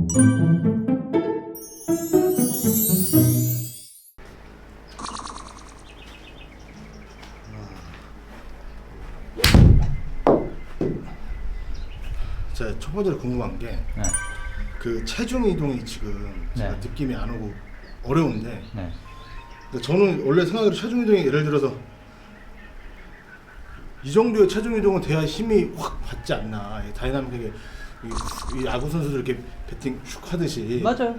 제가 첫 번째로 궁금한 게 그 체중 이동이 지금 제가 느낌이 안 오고 어려운데 근데 저는 원래 생각으로 체중 이동이 예를 들어서 이 정도의 체중 이동은 돼야 힘이 확 받지 않나. 다이나믹하게 이 야구 선수들 이렇게 배팅 슉 하듯이 맞아요.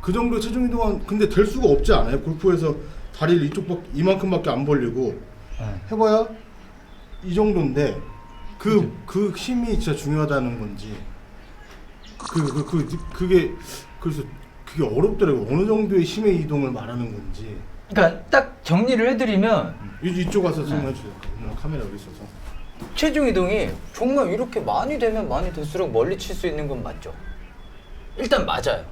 그 정도의 체중 이동은 근데 될 수가 없지 않아요? 골프에서 다리를 이만큼밖에 안 벌리고 해봐야 이 정도인데 그 힘이 진짜 중요하다는 건지 그게 그래서 그게 어렵더라고요. 어느 정도의 힘의 이동을 말하는 건지. 그러니까 딱 정리를 해드리면 이쪽 와서 설명해 주세요. 카메라 여기 있어서. 체중 이동이 정말 이렇게 많이 되면 많이 될수록 멀리 칠 수 있는 건 맞죠. 일단 맞아요.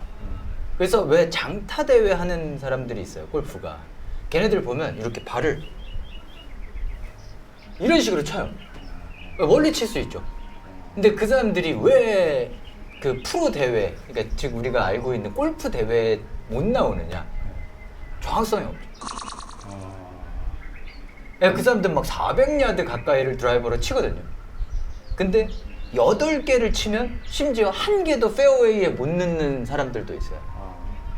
그래서 왜 장타 대회 하는 사람들이 있어요. 골프가 걔네들 보면 이렇게 발을 이런 식으로 쳐요. 멀리 칠 수 있죠. 근데 그 사람들이 왜 그 프로 대회, 그러니까 지금 우리가 알고 있는 골프 대회에 못 나오느냐? 정확성이 없죠. 그 사람들 막 400야드 가까이를 드라이버로 치거든요. 근데 8개를 치면 심지어 1개도 페어웨이에 못 넣는 사람들도 있어요.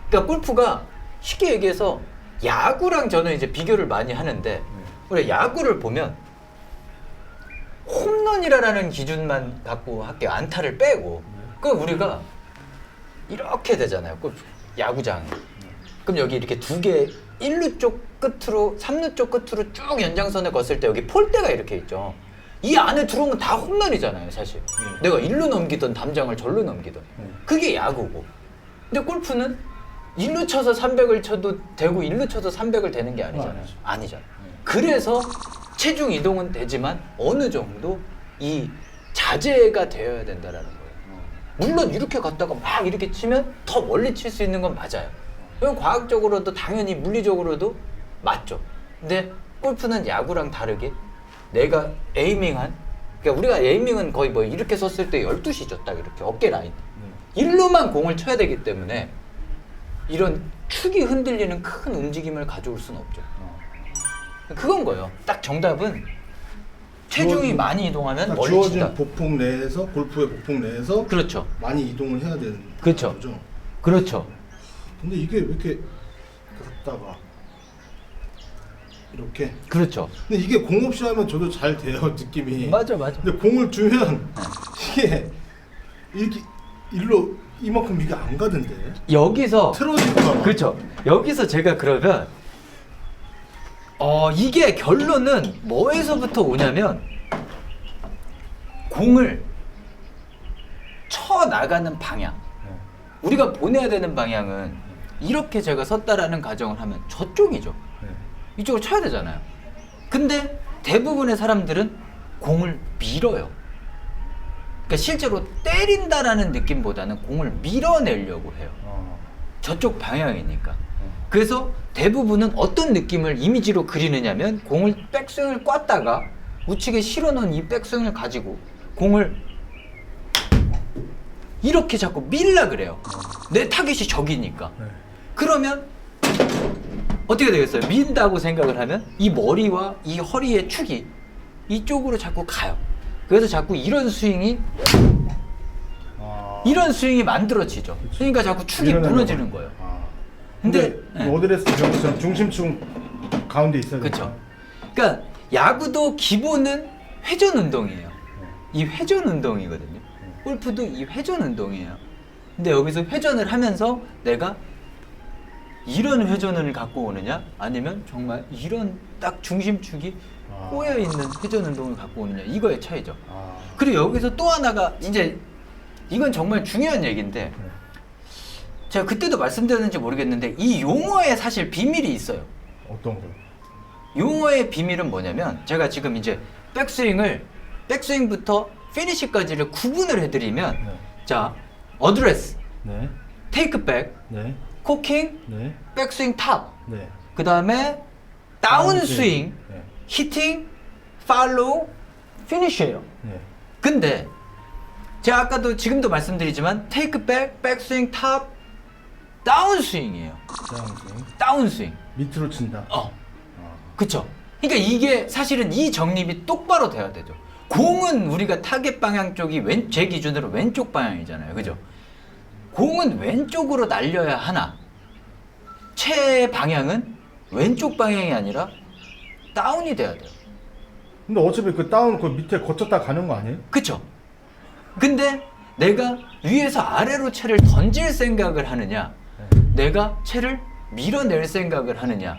그러니까 골프가 쉽게 얘기해서 야구랑 저는 이제 비교를 많이 하는데 우리 야구를 보면 홈런이라는 기준만 갖고 할게요. 안타를 빼고. 그럼 우리가 이렇게 되잖아요. 골프 야구장이. 그럼 여기 이렇게 2개 1루 쪽 끝으로 3루 쪽 끝으로 쭉 연장선을 걷을 때 여기 폴대가 이렇게 있죠. 이 안에 들어오면 다 홈런이잖아요, 사실. 내가 1루 넘기든 담장을 절로 넘기든. 그게 야구고. 근데 골프는 1루 쳐서 300을 쳐도 되고 1루 쳐서 300을 되는 게 아니잖아요. 아니잖아요. 그래서 체중 이동은 되지만 어느 정도 이 자제가 되어야 된다라는 거예요. 물론 이렇게 갔다가 막 이렇게 치면 더 멀리 칠 수 있는 건 맞아요. 이건 과학적으로도 당연히 물리적으로도 맞죠. 근데 골프는 야구랑 다르게 내가 에이밍한, 그러니까 우리가 에이밍은 거의 뭐 이렇게 섰을 때 12시죠. 딱 이렇게 어깨 라인. 일로만 공을 쳐야 되기 때문에 이런 축이 흔들리는 큰 움직임을 가져올 수는 없죠. 그건 거예요. 딱 정답은 체중이 많이 이동하면 멀리 주어진 친다. 보폭 내에서 골프의 보폭 내에서 그렇죠. 많이 이동을 해야 되는 그렇죠. 거죠. 그렇죠. 근데 이게 왜 이렇게 갔다가 이렇게. 그렇죠. 근데 이게 공 없이 하면 저도 잘 돼요, 느낌이. 맞아. 근데 공을 주면 이게 이렇게 일로 이만큼 이게 안 가던데. 여기서 틀어질까 봐. 그렇죠. 여기서 제가 그러면 이게 결론은 뭐에서부터 오냐면 공을 쳐 나가는 방향. 우리가 보내야 되는 방향은 이렇게 제가 섰다라는 가정을 하면 저쪽이죠. 이쪽으로 쳐야 되잖아요. 근데 대부분의 사람들은 공을 밀어요. 그러니까 실제로 때린다라는 느낌보다는 공을 밀어내려고 해요. 저쪽 방향이니까. 그래서 대부분은 어떤 느낌을 이미지로 그리느냐면 공을 백스윙을 꽂다가 우측에 실어놓은 이 백스윙을 가지고 공을 이렇게 자꾸 밀라 그래요. 내 타겟이 저기니까. 그러면 어떻게 되겠어요? 민다고 생각을 하면 이 머리와 이 허리의 축이 이쪽으로 자꾸 가요. 그래서 자꾸 이런 스윙이 만들어지죠. 그러니까 자꾸 축이 무너지는 거예요. 근데 어드레스 경우처럼 중심축 가운데 있어야 돼요. 그렇죠. 그러니까 야구도 기본은 회전 운동이에요. 이 회전 운동이거든요. 골프도 이 회전 운동이에요. 근데 여기서 회전을 하면서 내가 이런 회전을 갖고 오느냐 아니면 정말 이런 딱 중심축이 꼬여 있는 회전 운동을 갖고 오느냐 이거의 차이죠. 그리고 여기서 또 하나가 이제 이건 정말 중요한 얘기인데 제가 그때도 말씀드렸는지 모르겠는데 이 용어에 사실 비밀이 있어요. 어떤 거요? 용어의 비밀은 뭐냐면 제가 지금 이제 백스윙부터 피니시까지를 구분을 해드리면 자 어드레스, 테이크백, 코킹, 백스윙 탑, 그 다음에 다운스윙, 히팅, 팔로우, 피니쉬예요. 근데 제가 아까도 지금도 말씀드리지만 테이크백, 백스윙, 탑, 다운스윙이에요. 다운스윙. 밑으로 친다. 그쵸? 그러니까 이게 사실은 이 정립이 똑바로 돼야 되죠. 공은 우리가 타겟 방향 쪽이 제 기준으로 왼쪽 방향이잖아요. 그죠? 공은 왼쪽으로 날려야 하나, 채 방향은 왼쪽 방향이 아니라 다운이 돼야 돼요. 근데 어차피 그 다운 그 밑에 거쳤다 가는 거 아니에요? 그쵸? 근데 내가 위에서 아래로 채를 던질 생각을 하느냐, 내가 채를 밀어낼 생각을 하느냐.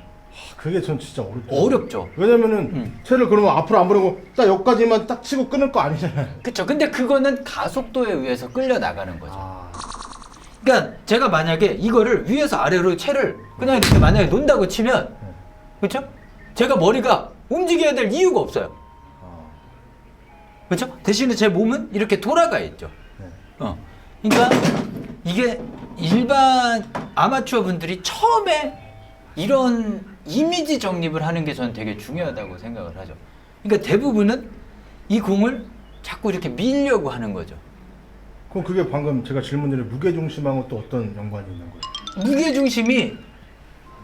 그게 전 진짜 어렵죠. 어렵죠. 왜냐면은 채를 그러면 앞으로 안 보내고 딱 여기까지만 딱 치고 끊을 거 아니잖아요. 그쵸? 근데 그거는 가속도에 의해서 끌려 나가는 거죠. 아, 그러니까 제가 만약에 이거를 위에서 아래로 채를 그냥 이렇게 만약에 논다고 치면, 그쵸? 제가 머리가 움직여야 될 이유가 없어요. 그렇죠? 대신에 제 몸은 이렇게 돌아가 있죠. 그러니까 이게 일반 아마추어 분들이 처음에 이런 이미지 정립을 하는 게 저는 되게 중요하다고 생각을 하죠. 그러니까 대부분은 이 공을 자꾸 이렇게 밀려고 하는 거죠. 그럼 그게 방금 제가 질문드린 무게중심하고 또 어떤 연관이 있는 거예요?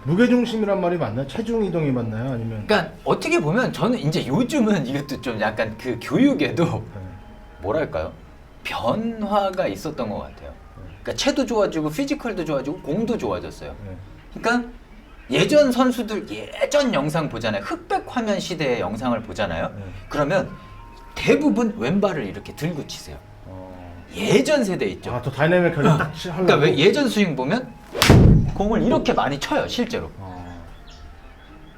무게중심이란 말이 맞나요? 체중 이동이 맞나요? 아니면? 그러니까 어떻게 보면 저는 이제 요즘은 이것도 좀 약간 그 교육에도 뭐랄까요? 변화가 있었던 것 같아요. 그러니까 체도 좋아지고 피지컬도 좋아지고 공도 좋아졌어요. 그러니까 예전 선수들 예전 영상 보잖아요. 흑백 화면 시대의 영상을 보잖아요. 그러면 대부분 왼발을 이렇게 들고 치세요. 예전 세대 있죠. 아, 더 다이내믹하게 딱 하려고? 그러니까 왜 예전 스윙 보면 공을 이렇게 많이 쳐요, 실제로.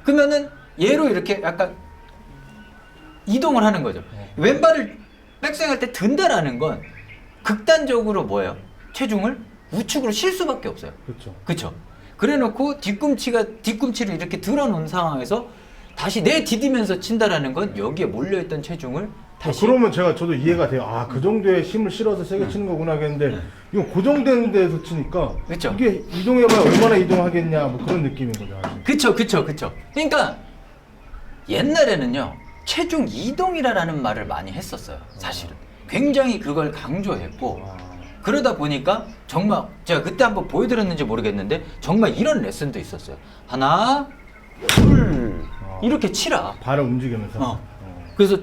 그러면은 얘로 이렇게 약간 이동을 하는 거죠. 왼발을 백스윙 할 때 든다라는 건 극단적으로 뭐예요? 체중을 우측으로 실 수밖에 없어요. 그렇죠. 그쵸? 그래 놓고 뒤꿈치를 이렇게 들어놓은 상황에서 다시 내디디면서 친다라는 건 여기에 몰려있던 체중을 다시. 그러면 저도 이해가 돼요. 아, 그 정도의 힘을 실어서 세게 치는 거구나 하겠는데 이건 고정된 데서 치니까 그쵸? 이게 이동해봐야 얼마나 이동하겠냐 뭐 그런 느낌인 거죠. 그쵸. 그러니까 옛날에는요 체중 이동이라는 말을 많이 했었어요. 사실은 굉장히 그걸 강조했고, 그러다 보니까 정말 제가 그때 한번 보여드렸는지 모르겠는데 정말 이런 레슨도 있었어요. 하나, 둘 이렇게 치라. 발을 움직이면서. 그래서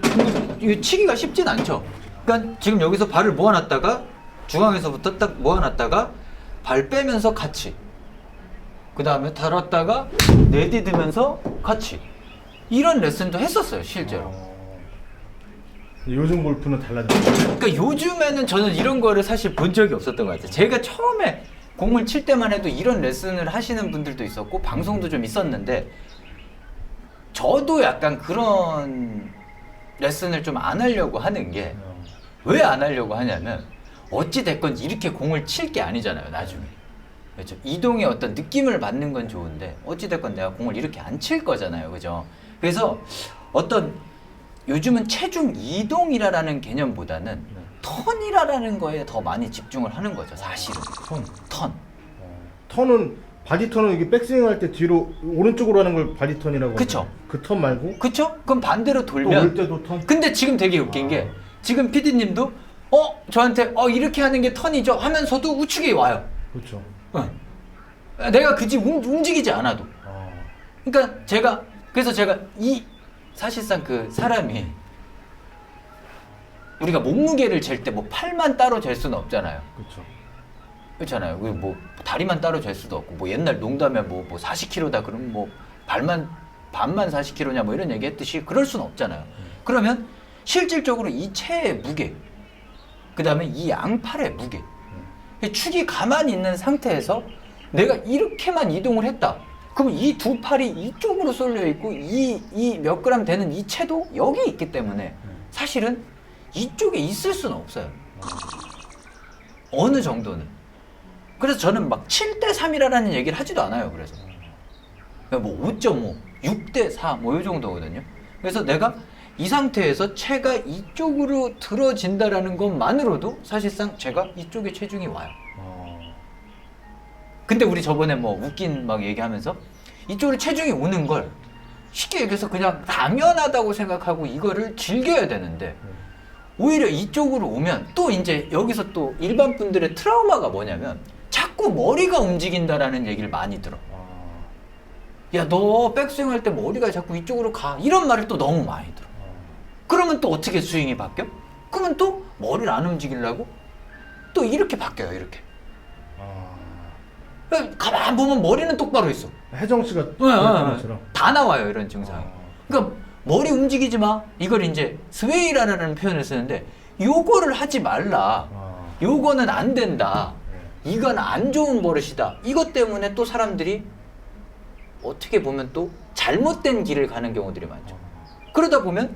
이거 치기가 쉽진 않죠. 그러니까 지금 여기서 발을 모아놨다가 중앙에서부터 딱 모아놨다가 발 빼면서 같이, 그 다음에 달았다가 내디디면서 같이, 이런 레슨도 했었어요 실제로. 요즘 골프는 달라졌어요. 그러니까 요즘에는 저는 이런 거를 사실 본 적이 없었던 것 같아요. 제가 처음에 공을 칠 때만 해도 이런 레슨을 하시는 분들도 있었고 방송도 좀 있었는데, 저도 약간 그런 레슨을 좀 안 하려고 하는 게, 왜 안 하려고 하냐면 어찌 됐건 이렇게 공을 칠 게 아니잖아요 나중에. 그렇죠? 이동의 어떤 느낌을 받는 건 좋은데 어찌 됐건 내가 공을 이렇게 안 칠 거잖아요. 그죠? 그래서 어떤 요즘은 체중 이동이라는 개념보다는 턴이라는 거에 더 많이 집중을 하는 거죠 사실은. 턴. 턴은 바디 턴은 이게 백스윙 할 때 뒤로 오른쪽으로 하는 걸 바디 턴이라고. 그쵸. 그 턴 말고? 그쵸? 그럼 반대로 또 돌면. 올 때도 턴? 근데 지금 되게 웃긴 게 지금 PD님도 저한테 이렇게 하는 게 턴이죠 하면서도 우측에 와요. 그렇죠. 내가 굳이 움직이지 않아도. 그러니까 그래서 제가 사실상 그 사람이 우리가 몸무게를 잴 때 뭐 팔만 따로 잴 수는 없잖아요. 그렇죠. 그렇잖아요. 뭐 다리만 따로 잴 수도 없고, 뭐 옛날 농담에 뭐 40kg다 그러면 뭐 반만 40kg냐 뭐 이런 얘기 했듯이 그럴 수는 없잖아요. 그러면 실질적으로 이 체의 무게, 그 다음에 이 양팔의 무게, 축이 가만히 있는 상태에서 내가 이렇게만 이동을 했다. 그럼 이 두 팔이 이쪽으로 쏠려 있고 이 몇 그램 되는 이 채도 여기 있기 때문에 사실은 이쪽에 있을 수는 없어요. 어느 정도는. 그래서 저는 막 7대3이라는 얘기를 하지도 않아요. 그래서 뭐 5.5, 6대4 뭐 이 정도거든요. 그래서 내가 이 상태에서 채가 이쪽으로 들어진다라는 것만으로도 사실상 제가 이쪽에 체중이 와요. 근데 우리 저번에 뭐 웃긴 막 얘기하면서 이쪽으로 체중이 오는 걸 쉽게 얘기해서 그냥 당연하다고 생각하고 이거를 즐겨야 되는데 오히려 이쪽으로 오면 또 이제 여기서 또 일반 분들의 트라우마가 뭐냐면 자꾸 머리가 움직인다라는 얘기를 많이 들어. 야, 너 백스윙 할 때 머리가 자꾸 이쪽으로 가. 이런 말을 또 너무 많이 들어. 그러면 또 어떻게 스윙이 바뀌어? 그러면 또 머리를 안 움직이려고 또 이렇게 바뀌어요, 이렇게. 가만 보면 머리는 똑바로 있어. 혜정 씨가 네, 것처럼. 다 나와요, 이런 증상이. 그러니까 머리 움직이지 마. 이걸 이제 스웨이라는 표현을 쓰는데 요거를 하지 말라. 요거는 안 된다. 이건 안 좋은 버릇이다. 이것 때문에 또 사람들이 어떻게 보면 또 잘못된 길을 가는 경우들이 많죠. 그러다 보면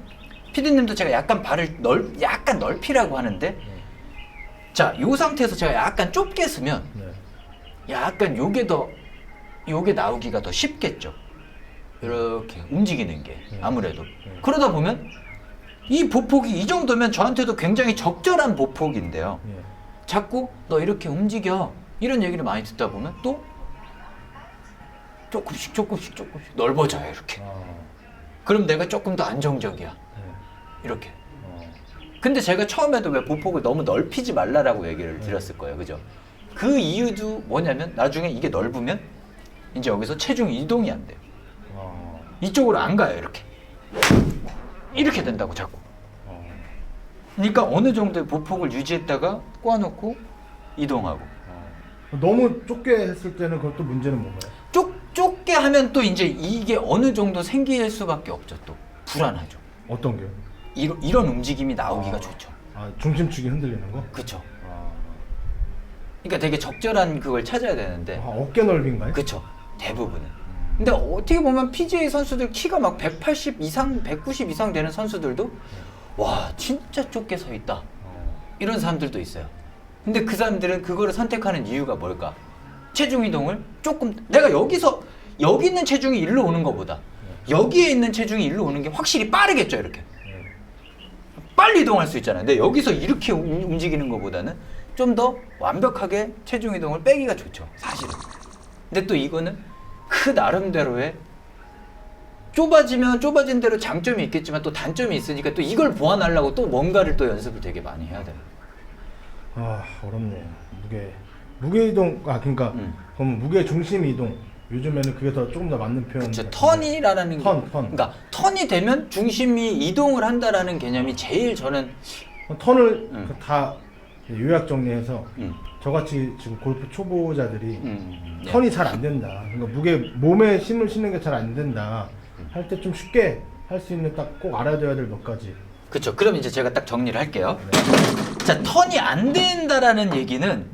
피디님도 제가 약간 발을 약간 넓히라고 하는데 자, 요 상태에서 제가 약간 좁게 쓰면 약간 요게 나오기가 더 쉽겠죠. 이렇게 움직이는 게 아무래도. 그러다 보면 이 보폭이 이 정도면 저한테도 굉장히 적절한 보폭인데요. 자꾸 너 이렇게 움직여 이런 얘기를 많이 듣다 보면 또 조금씩 넓어져요, 이렇게. 그럼 내가 조금 더 안정적이야. 이렇게. 근데 제가 처음에도 왜 보폭을 너무 넓히지 말라라고 얘기를 드렸을 거예요, 그죠? 그 이유도 뭐냐면 나중에 이게 넓으면 이제 여기서 체중 이동이 안 돼요. 이쪽으로 안 가요, 이렇게 된다고 자꾸. 그러니까 어느 정도의 보폭을 유지했다가 꼬아놓고 이동하고. 너무 좁게 했을 때는 그것도 문제는 뭔가요? 좁게 하면 또 이제 이게 어느 정도 생길 수밖에 없죠. 또 불안하죠. 어떤 게요? 이런 움직임이 나오기가 좋죠. 중심축이 흔들리는 거? 그렇죠. 그러니까 되게 적절한 그걸 찾아야 되는데. 어깨 넓이인가요? 그렇죠. 대부분은. 근데 어떻게 보면 PGA 선수들 키가 막 180 이상, 190 이상 되는 선수들도 와, 진짜 좁게 서 있다. 이런 사람들도 있어요. 근데 그 사람들은 그거를 선택하는 이유가 뭘까? 체중 이동을 조금 내가 여기 있는 체중이 일로 오는 것보다 여기에 있는 체중이 일로 오는 게 확실히 빠르겠죠, 이렇게. 빨리 이동할 수 있잖아요. 근데 여기서 이렇게 움직이는 것보다는 좀 더 완벽하게 체중 이동을 빼기가 좋죠, 사실은. 근데 또 이거는 그 나름대로의 좁아지면 좁아진 대로 장점이 있겠지만 또 단점이 있으니까 또 이걸 보완하려고 또 뭔가를 또 연습을 되게 많이 해야 돼요. 어렵네요. 무게 이동, 그러니까 그럼 무게 중심 이동. 요즘에는 그게 조금 더 맞는 표현. 그렇죠. 턴이라는 턴. 그러니까 턴이 되면 중심이 이동을 한다라는 개념이 제일 저는 턴을 다 요약 정리해서 음. 저같이 지금 골프 초보자들이 네. 턴이 잘 안 된다. 그러니까 몸에 힘을 실는 게 잘 안 된다. 할 때 좀 쉽게 할 수 있는 딱 꼭 알아둬야 될 몇 가지. 그렇죠. 그럼 이제 제가 딱 정리를 할게요. 자, 턴이 안 된다라는 얘기는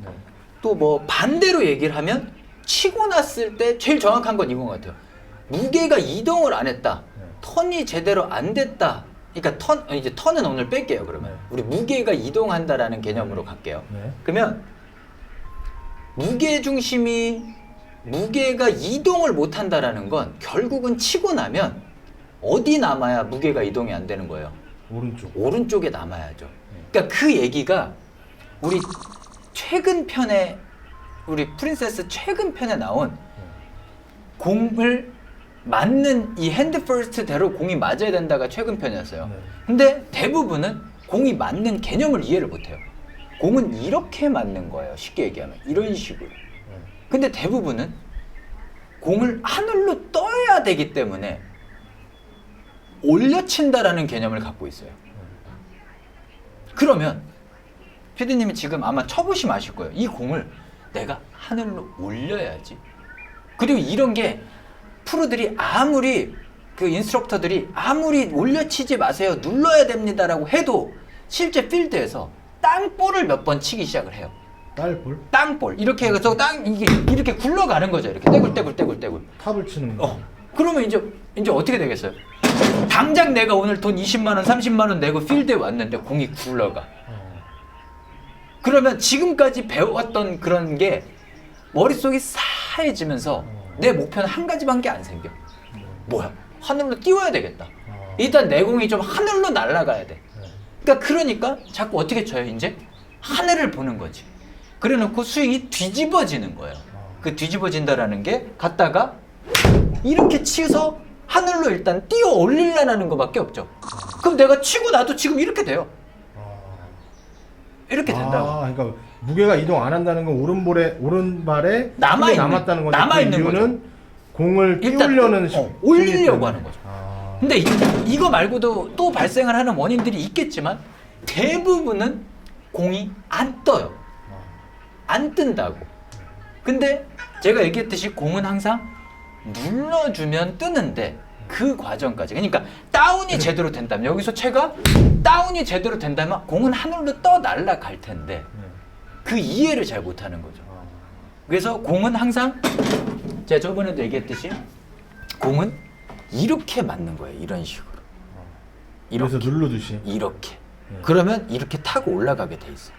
또 뭐 반대로 얘기를 하면 치고 났을 때 제일 정확한 건 이건 것 같아요. 무게가 이동을 안 했다. 턴이 제대로 안 됐다. 그러니까 이제 턴은 오늘 뺄게요, 그러면. 우리 무게가 이동한다라는 개념으로 갈게요. 그러면 무게가 이동을 못 한다라는 건 결국은 치고 나면 어디 남아야 무게가 이동이 안 되는 거예요? 오른쪽에 남아야죠. 그러니까 그 얘기가 우리 최근 편에 우리 프린세스 최근 편에 나온 공을 맞는 이 핸드 퍼스트대로 공이 맞아야 된다가 최근 편이었어요. 근데 대부분은 공이 맞는 개념을 이해를 못해요. 공은 이렇게 맞는 거예요. 쉽게 얘기하면 이런 식으로. 근데 대부분은 공을 하늘로 떠야 되기 때문에 올려친다라는 개념을 갖고 있어요. 그러면 피디님이 지금 아마 쳐보시면 아실 거예요. 이 공을 내가 하늘로 올려야지. 그리고 이런 게 프로들이 그 인스트럭터들이 아무리 올려치지 마세요, 눌러야 됩니다라고 해도 실제 필드에서 땅볼을 몇 번 치기 시작을 해요. 땅볼 이렇게 해서 이게 이렇게 굴러가는 거죠. 이렇게 떼굴 탑을 치는 거. 그러면 이제 어떻게 되겠어요? 당장 내가 오늘 돈 20만 원, 30만 원 내고 필드에 왔는데 공이 굴러가. 그러면 지금까지 배웠던 그런 게 머릿속이 싸해지면서 내 목표는 한 가지밖에 안 생겨. 뭐야? 하늘로 띄워야 되겠다. 일단 내 공이 좀 하늘로 날아가야 돼. 그러니까 자꾸 어떻게 쳐요? 이제 하늘을 보는 거지. 그래 놓고 스윙이 뒤집어지는 거예요. 그 뒤집어진다라는 게 갔다가 이렇게 치서 하늘로 일단 띄워 올리려는 것밖에 없죠. 그럼 내가 치고 나도 지금 이렇게 돼요. 이렇게 된다고. 아, 그러니까 무게가 이동 안 한다는 건 오른발에 남아있는- 남았다는 건데 남아있는 그 이유는 공을 일단 띄우려는 올리려고 하는 거죠. 아. 근데 이거 말고도 또 발생을 하는 원인들이 있겠지만 대부분은 공이 안 떠요. 안 뜬다고. 근데 제가 얘기했듯이 공은 항상 눌러주면 뜨는데 그 과정까지, 그러니까 다운이 제대로 된다면, 여기서 채가 다운이 제대로 된다면 공은 하늘로 떠 날아갈 텐데 그 이해를 잘 못하는 거죠. 그래서 공은 항상 제가 저번에도 얘기했듯이 공은 이렇게 맞는 거예요. 이런 식으로. 그래서 누르듯이 이렇게. 그러면 이렇게 타고 올라가게 돼 있어요.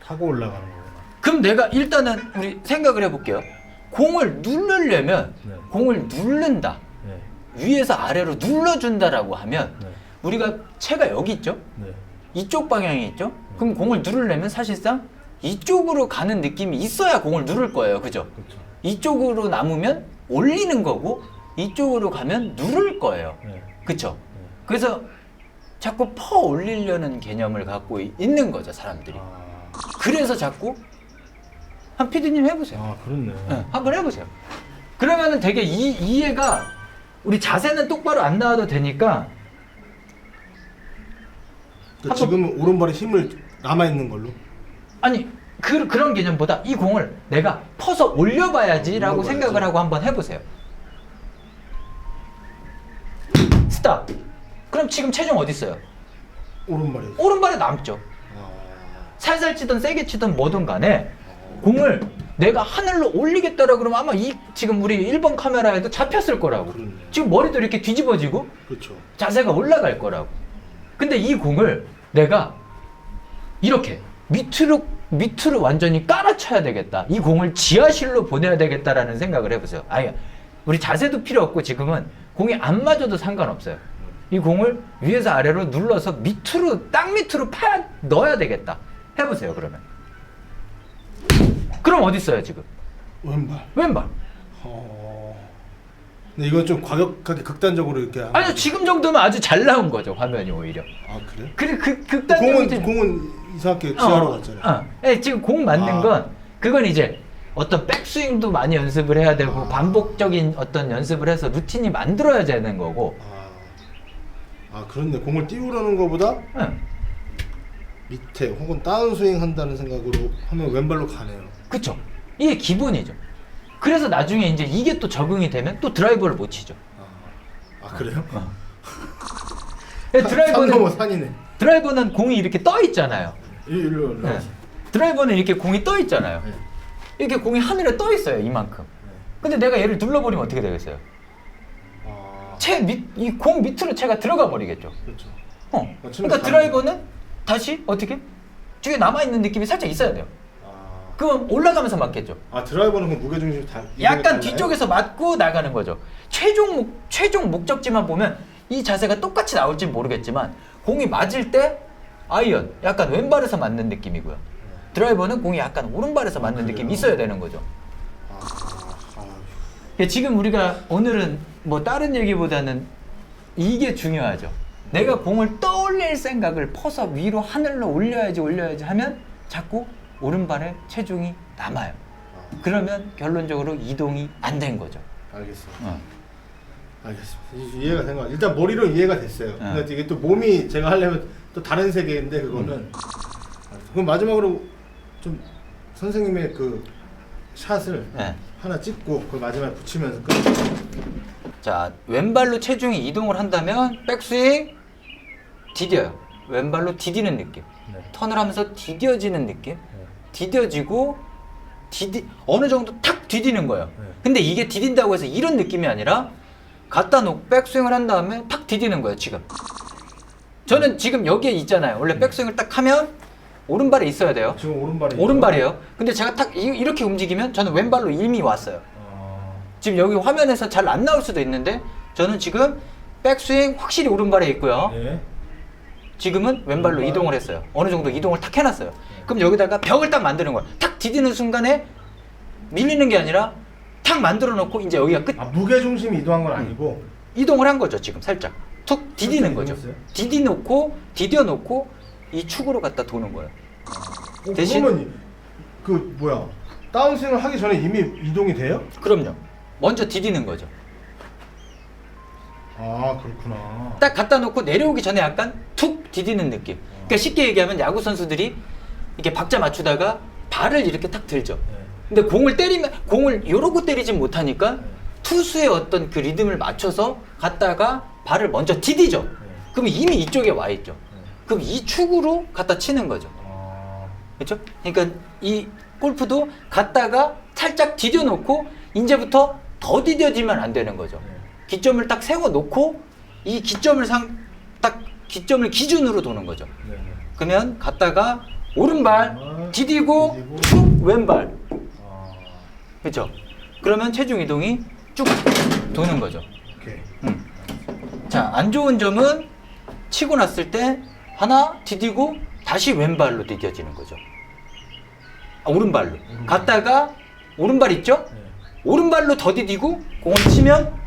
타고 올라가는 거구나. 그럼 내가 일단은 우리 생각을 해볼게요. 공을 누르려면 네. 공을 누른다. 네. 위에서 아래로 눌러준다라고 하면 네. 우리가 채가 여기 있죠? 네. 이쪽 방향이 있죠? 그럼 공을 누르려면 사실상 이쪽으로 가는 느낌이 있어야 공을 누를 거예요. 그죠? 그렇죠. 이쪽으로 남으면 올리는 거고 이쪽으로 가면 누를 거예요. 네. 그쵸? 그래서 자꾸 퍼 올리려는 개념을 갖고 있는 거죠, 사람들이. 그래서 자꾸 한 PD님 해보세요. 아, 그렇네. 네, 한번 해보세요. 그러면은 되게 이해가, 우리 자세는 똑바로 안 나와도 되니까. 그러니까 지금은 오른발에 힘을 남아 있는 걸로. 아니 그런 개념보다 이 공을 내가 퍼서 올려봐야지라고 올려봐야지. 생각을 하고 한번 해보세요. 스탑. 그럼 지금 체중 어디 있어요? 오른발에. 오른발에 남죠. 아. 살살 치든 세게 치든 뭐든 간에 공을 내가 하늘로 올리겠다라 그러면 아마 지금 우리 1번 카메라에도 잡혔을 거라고. 그렇네. 지금 머리도 이렇게 뒤집어지고 그렇죠. 자세가 올라갈 거라고. 근데 이 공을 내가 이렇게 밑으로 완전히 깔아쳐야 되겠다. 이 공을 지하실로 보내야 되겠다라는 생각을 해보세요. 아예 우리 자세도 필요 없고 지금은 공이 안 맞아도 상관없어요. 이 공을 위에서 아래로 눌러서 땅 밑으로 넣어야 되겠다. 해보세요, 그러면. 그럼 어디 있어요, 지금? 왼발. 왼발. 근데 이건 좀 과격하게 극단적으로 이렇게. 아니요, 지금 정도면 아주 잘 나온 거죠, 화면이 오히려. 아, 그래? 그래, 극단적인. 공은 이상하게 지하로 갔잖아요. 네, 지금 공 맞는 건 그건 이제 어떤 백스윙도 많이 연습을 해야 되고 반복적인 어떤 연습을 해서 루틴이 만들어야 되는 거고. 그렇네. 공을 띄우려는 것보다 밑에 혹은 다운스윙 한다는 생각으로 하면 왼발로 가네요. 그쵸. 이게 기본이죠. 그래서 나중에 이제 이게 또 적응이 되면 또 드라이버를 못 치죠. 그래요? 드라이버는, 산 넘어 산이네. 드라이버는 공이 이렇게 떠 있잖아요. 일로 네. 드라이버는 이렇게 공이 떠 있잖아요. 네. 이렇게 공이 하늘에 떠 있어요, 이만큼. 근데 내가 얘를 눌러버리면 어떻게 되겠어요? 이 공 밑으로 채가 들어가 버리겠죠. 그렇죠. 그러니까 드라이버는 다시 어떻게? 뒤에 남아있는 느낌이 살짝 있어야 돼요. 그럼 올라가면서 맞겠죠. 드라이버는 그 무게중심이 다 약간 달라요? 뒤쪽에서 맞고 나가는 거죠. 최종 목적지만 보면 이 자세가 똑같이 나올지 모르겠지만 공이 맞을 때 아이언 약간 왼발에서 맞는 느낌이고요. 드라이버는 공이 약간 오른발에서 맞는 느낌이 있어야 되는 거죠. 지금 우리가 오늘은 뭐 다른 얘기보다는 이게 중요하죠. 내가 공을 떠올릴 생각을 퍼서 위로 하늘로 올려야지 하면 자꾸 오른발에 체중이 남아요. 그러면 결론적으로 이동이 안 된 거죠. 알겠습니다. 알겠습니다. 이해가 된 거. 일단 머리로 이해가 됐어요. 근데 이게 또 몸이 제가 하려면 또 다른 세계인데 그거는. 그럼 마지막으로 좀 선생님의 그 샷을 하나 찍고 그걸 마지막에 붙이면서 끝. 자, 왼발로 체중이 이동을 한다면 백스윙 디뎌요. 왼발로 디디는 느낌. 턴을 하면서 디뎌지는 느낌. 디뎌지고 어느 정도 탁 디디는 거예요. 근데 이게 디딘다고 해서 이런 느낌이 아니라 갖다 놓고 백스윙을 한 다음에 탁 디디는 거예요, 지금. 저는 지금 여기에 있잖아요. 원래 백스윙을 딱 하면 오른발에 있어야 돼요. 지금 오른발이에요. 근데 제가 탁 이렇게 움직이면 저는 왼발로 이미 왔어요. 지금 여기 화면에서 잘 안 나올 수도 있는데 저는 지금 백스윙 확실히 오른발에 있고요. 지금은 왼발로 이동을 했어요. 어느 정도 이동을 탁 해놨어요. 그럼 여기다가 벽을 딱 만드는 거예요. 탁 디디는 순간에 밀리는 게 아니라 탁 만들어 놓고 이제 여기가 끝. 무게중심이 이동한 건 아니고 이동을 한 거죠. 지금 살짝 툭 디디는 거죠. 이동했어요? 디뎌 놓고 이 축으로 갖다 도는 거예요. 대신- 그러면 그 뭐야 다운스윙을 하기 전에 이미 이동이 돼요? 그럼요. 먼저 디디는 거죠. 아 그렇구나. 딱 갖다 놓고 내려오기 전에 약간 툭 디디는 느낌. 그러니까 쉽게 얘기하면 야구 선수들이 이렇게 박자 맞추다가 발을 이렇게 탁 들죠. 근데 공을 때리면 공을 이러고 때리진 못하니까 투수의 어떤 그 리듬을 맞춰서 갔다가 발을 먼저 디디죠. 그럼 이미 이쪽에 와 있죠. 그럼 이 축으로 갖다 치는 거죠. 그렇죠? 그러니까 이 골프도 갔다가 살짝 디뎌 놓고 이제부터 더 디뎌지면 안 되는 거죠. 기점을 딱 세워 놓고 이 기점을 딱 기점을 기준으로 도는 거죠. 그러면 갔다가 오른발 디디고 쭉 왼발. 그렇죠? 그러면 체중 이동이 쭉 도는 거죠. 오케이. 자, 안 좋은 점은 치고 났을 때 하나 디디고 다시 왼발로 디뎌지는 거죠. 오른발로. 갔다가 오른발 있죠? 오른발로 더 디디고 공을 치면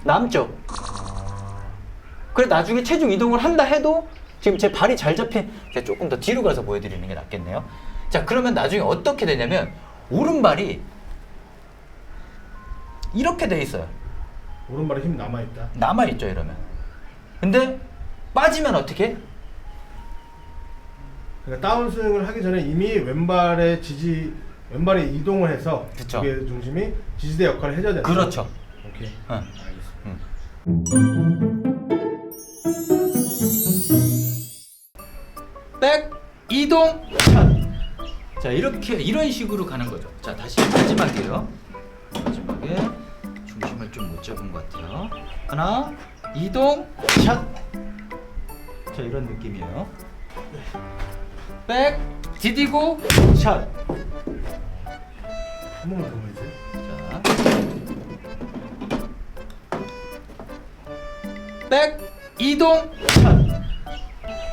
남죠. 그래 나중에 체중 이동을 한다 해도 지금 제 발이 잘 잡힌, 제가 조금 더 뒤로 가서 보여드리는 게 낫겠네요. 자, 그러면 나중에 어떻게 되냐면 오른발이 이렇게 돼 있어요. 오른발에 힘 남아 있다. 남아 있죠 이러면. 근데 빠지면 어떻게? 그러니까 다운스윙을 하기 전에 이미 왼발에 이동을 해서 그쵸. 무게 중심이 지지대 역할을 해줘야 되는 그렇죠. 오케이. 응. 알겠습니다. 백 이동 샷. 자, 이렇게 이런 식으로 가는 거죠. 자, 다시 마지막이에요. 마지막에 중심을 좀 못 잡은 것 같아요. 하나 이동 샷. 자, 이런 느낌이에요. 백 디디고 샷. 한 번만 더 보여주세요. 자, 백 이동 샷.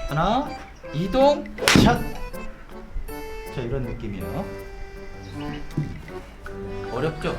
하나 이동 샷. 자, 이런 느낌이에요. 어렵죠?